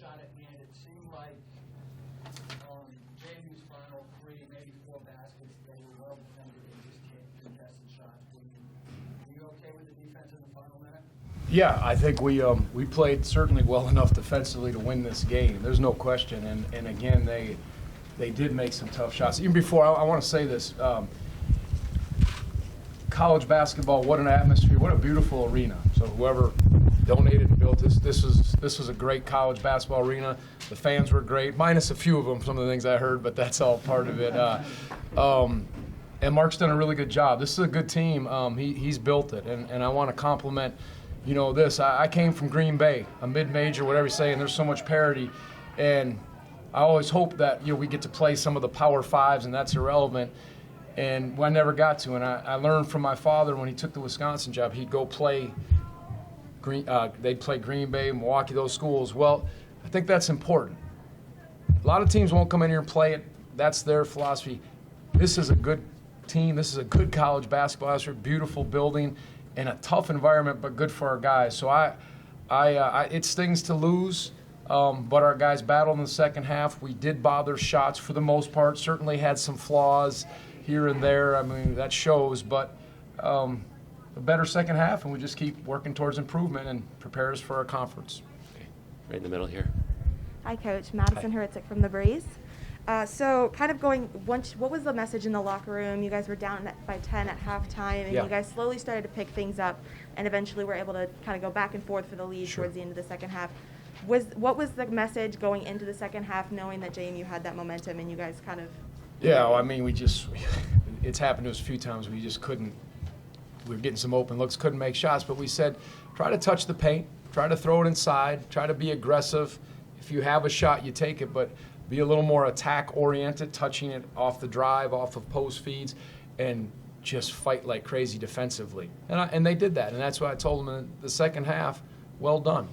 shot at hand. It seemed like JMU's final three, maybe four baskets, they were well defended and just hit contested shots. Were you okay with the defense in the final minute? Yeah, I think we played certainly well enough defensively to win this game. There's no question. And again, they did make some tough shots. Even before, I want to say this. College basketball, what an atmosphere, what a beautiful arena. So whoever donated and built this was a great college basketball arena. The fans were great, minus a few of them, some of the things I heard, but that's all part of it. And Mark's done a really good job. This is a good team. He's built it, and I want to compliment, this. I came from Green Bay, a mid-major, whatever you say, and there's so much parity. And I always hope that we get to play some of the Power Fives, and that's irrelevant. And I never got to, and I learned from my father when he took the Wisconsin job. He'd go play they'd play Green Bay, Milwaukee, those schools. Well, I think that's important. A lot of teams won't come in here and play it. That's their philosophy. This is a good team. This is a good college basketball. It's a beautiful building and a tough environment, but good for our guys. So it stings to lose, but our guys battled in the second half. We did bother shots for the most part. Certainly had some flaws here and there. I mean, that shows, but a better second half, and we just keep working towards improvement and prepare us for our conference. Okay. Right in the middle here. Hi, Coach. Madison Hurtzik from the Breeze. So kind of what was the message in the locker room? You guys were down by 10 at halftime, and Yeah. you guys slowly started to pick things up, and eventually were able to kind of go back and forth for the lead Sure. towards the end of the second half. What was the message going into the second half, knowing that JMU had that momentum and you guys kind of... Yeah, well, I mean, it's happened to us a few times. We just couldn't. We were getting some open looks, couldn't make shots, but we said, try to touch the paint, try to throw it inside, try to be aggressive. If you have a shot, you take it, but be a little more attack-oriented, touching it off the drive, off of post feeds, and just fight like crazy defensively. And they did that, and that's why I told them in the second half, well done.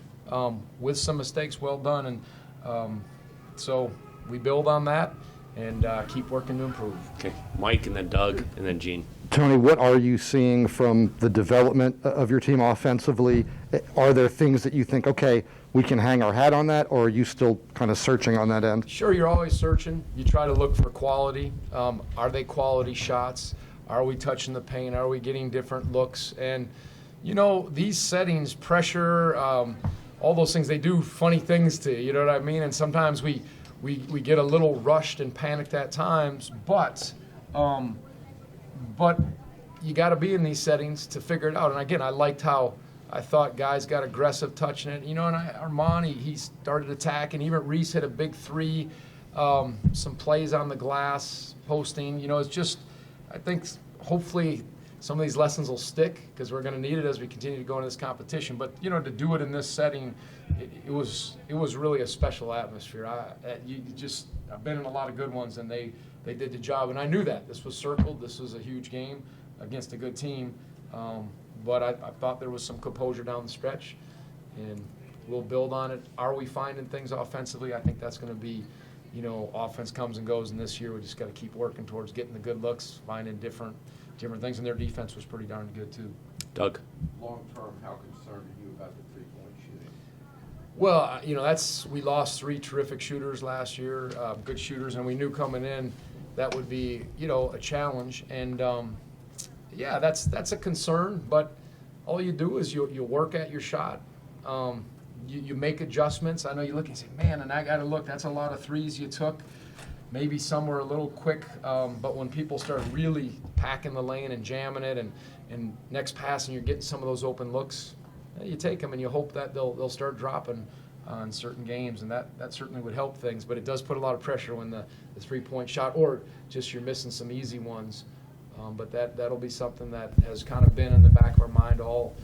With some mistakes, well done. And so we build on that and keep working to improve. Okay. Mike, and then Doug, and then Gene. Tony, what are you seeing from the development of your team offensively? Are there things that you think, okay, we can hang our hat on that, or are you still kind of searching on that end? Sure, you're always searching. You try to look for quality. Are they quality shots? Are we touching the paint? Are we getting different looks? And, these settings, pressure, all those things, they do funny things to you, you know what I mean? And sometimes we get a little rushed and panicked at times, but you got to be in these settings to figure it out. And again, I liked how I thought guys got aggressive touching it. And Armani, he started attacking. Even Reese hit a big three, some plays on the glass, posting. It's just, I think hopefully some of these lessons will stick because we're going to need it as we continue to go into this competition. But, to do it in this setting, it was really a special atmosphere. I've been in a lot of good ones, and they did the job. And I knew that. This was circled. This was a huge game against a good team. But I thought there was some composure down the stretch, and we'll build on it. Are we finding things offensively? I think that's going to be, offense comes and goes, and this year we just got to keep working towards getting the good looks, finding different things, and their defense was pretty darn good too. Doug. Long term, how concerned are you about the three-point shooting? Well, we lost 3 terrific shooters last year, good shooters, and we knew coming in that would be, a challenge. And yeah, that's a concern. But all you do is you work at your shot. You make adjustments. I know you look and say, man, and I got to look. That's a lot of threes you took. Maybe some were a little quick, but when people start really packing the lane and jamming it, and next pass, and you're getting some of those open looks, you take them and you hope that they'll start dropping on certain games, and that certainly would help things. But it does put a lot of pressure when the three-point shot, or just you're missing some easy ones. But that'll be something that has kind of been in the back of our mind all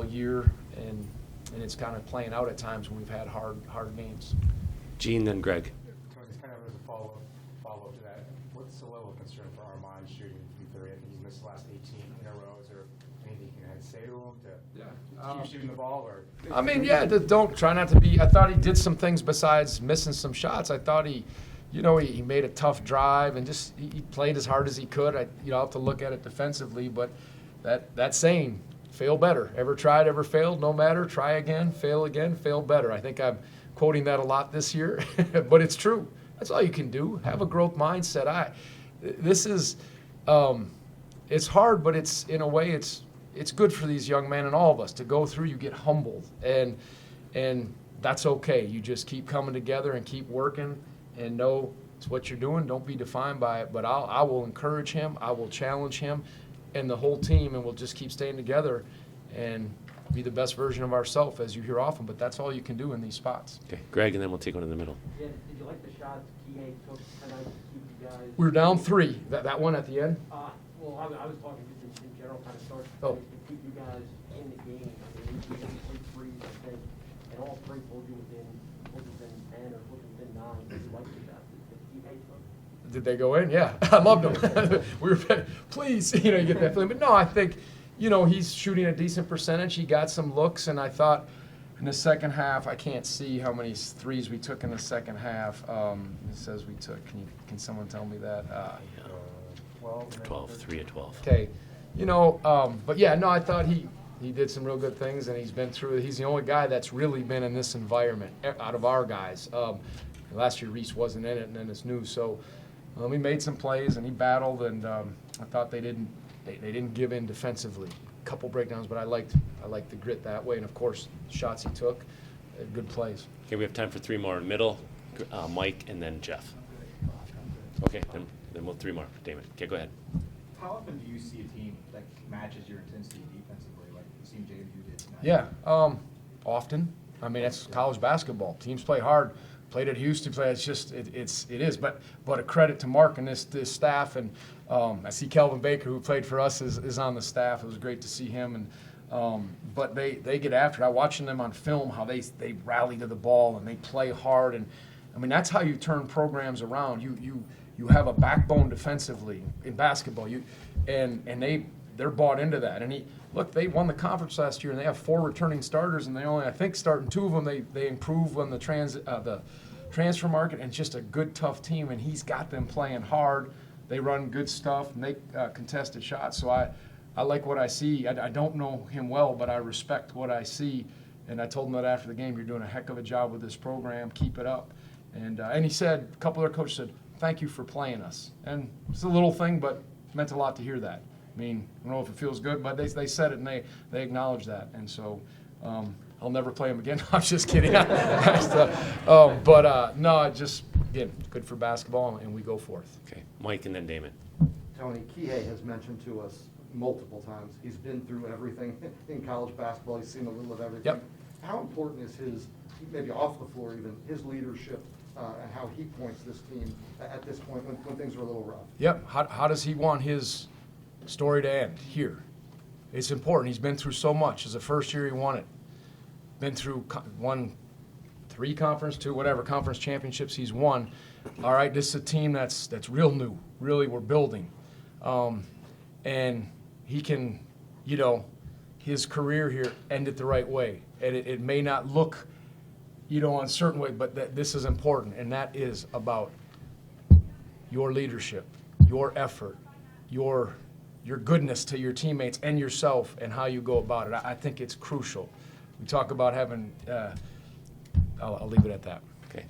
year, and it's kind of playing out at times when we've had hard games. Gene, then Greg. Tony, kind of as a follow-up to that, what's the level of concern for Armand shooting from three? I think he's missed the last 18 in a row. Is there anything you can say to him to keep shooting the ball? Or I mean, yeah, don't try not to be. I thought he did some things besides missing some shots. I thought he made a tough drive and just he played as hard as he could. I'll have to look at it defensively, but that saying, fail better. Ever tried, ever failed? No matter. Try again, fail better. I think I'm quoting that a lot this year, but it's true. That's all you can do. Have a growth mindset. This is, it's hard, but it's in a way it's good for these young men and all of us to go through. You get humbled, and that's okay. You just keep coming together and keep working, and know it's what you're doing. Don't be defined by it. But I will encourage him. I will challenge him, and the whole team, and we'll just keep staying together, and be the best version of ourselves, as you hear often. But that's all you can do in these spots. Okay, Greg, and then we'll take one in the middle. Yeah, did you like the shots Kihei took tonight to keep you guys? We were down 3. That one at the end. Well, I was talking just in general, kind of start Oh. to keep you guys in the game. I mean, you had 3 threes, I think, and all 3 pulled you within 10 or within 9. Did you like the shots that Kihei took? Did they go in? Yeah, I loved them. We were, please, you get that feeling. But no, I think, he's shooting a decent percentage. He got some looks, and I thought in the second half, I can't see how many threes we took in the second half. It says we took. Can someone tell me that? 12, 3 of 12. Okay, but yeah, no, I thought he did some real good things, and he's been through it. He's the only guy that's really been in this environment out of our guys. Last year, Reese wasn't in it, and then it's new. So he made some plays, and he battled, and I thought they didn't give in defensively. A couple breakdowns, but I liked the grit that way, and of course, shots he took, good plays. Okay, we have time for 3 more. Middle, Mike, and then Jeff. Okay, then we'll 3 more. Damon, okay, go ahead. How often do you see a team that matches your intensity defensively, like it seemed JMU did tonight? Yeah, often. I mean, that's college basketball. Teams play hard. Played at Houston. It's just it is. But a credit to Mark and this staff, and I see Kelvin Baker, who played for us, is on the staff. It was great to see him, and but they get after it. I'm watching them on film how they rally to the ball and they play hard, and I mean that's how you turn programs around. You have a backbone defensively in basketball. They're bought into that. And they won the conference last year, and they have 4 returning starters, and they only, I think, starting 2 of them. They improved on the transfer market, and just a good, tough team. And he's got them playing hard. They run good stuff, and they contested shots. So I like what I see. I don't know him well, but I respect what I see. And I told him that after the game, you're doing a heck of a job with this program. Keep it up. And he said, a couple of their coaches said, thank you for playing us. And it's a little thing, but it meant a lot to hear that. I mean, I don't know if it feels good, but they said it, and they acknowledged that. And so I'll never play him again. I'm just kidding. No, just, again, good for basketball, and we go forth. Okay, Mike, and then Damon. Tony, Kihei has mentioned to us multiple times, he's been through everything in college basketball. He's seen a little of everything. Yep. How important is his, maybe off the floor even, his leadership and how he points this team at this point when things are a little rough? Yep. How does he want his story to end here? It's important. He's been through so much. As a first year, he won it. Been through, won 3 conference championships he's won. All right, this is a team that's real new. Really, we're building. And he can, his career here end it the right way. And it may not look, a certain way, but this is important. And that is about your leadership, your effort, your goodness to your teammates and yourself, and how you go about it. I think it's crucial. We talk about having, I'll leave it at that. Okay,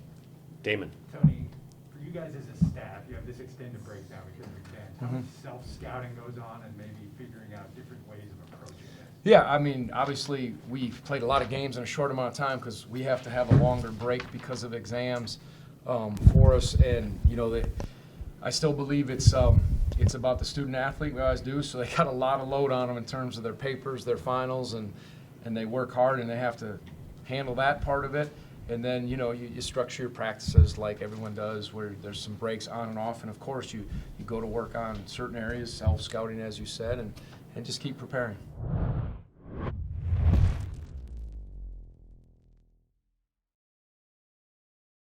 Damon. Tony, for you guys as a staff, you have this extended breakdown because of exams. How much self-scouting goes on and maybe figuring out different ways of approaching this? Yeah, I mean, obviously, we've played a lot of games in a short amount of time because we have to have a longer break because of exams for us. And, I still believe it's about the student athlete. We always do. So they got a lot of load on them in terms of their papers, their finals, and they work hard, and they have to handle that part of it. And then, you structure your practices like everyone does, where there's some breaks on and off. And, of course, you go to work on certain areas, self-scouting, as you said, and just keep preparing.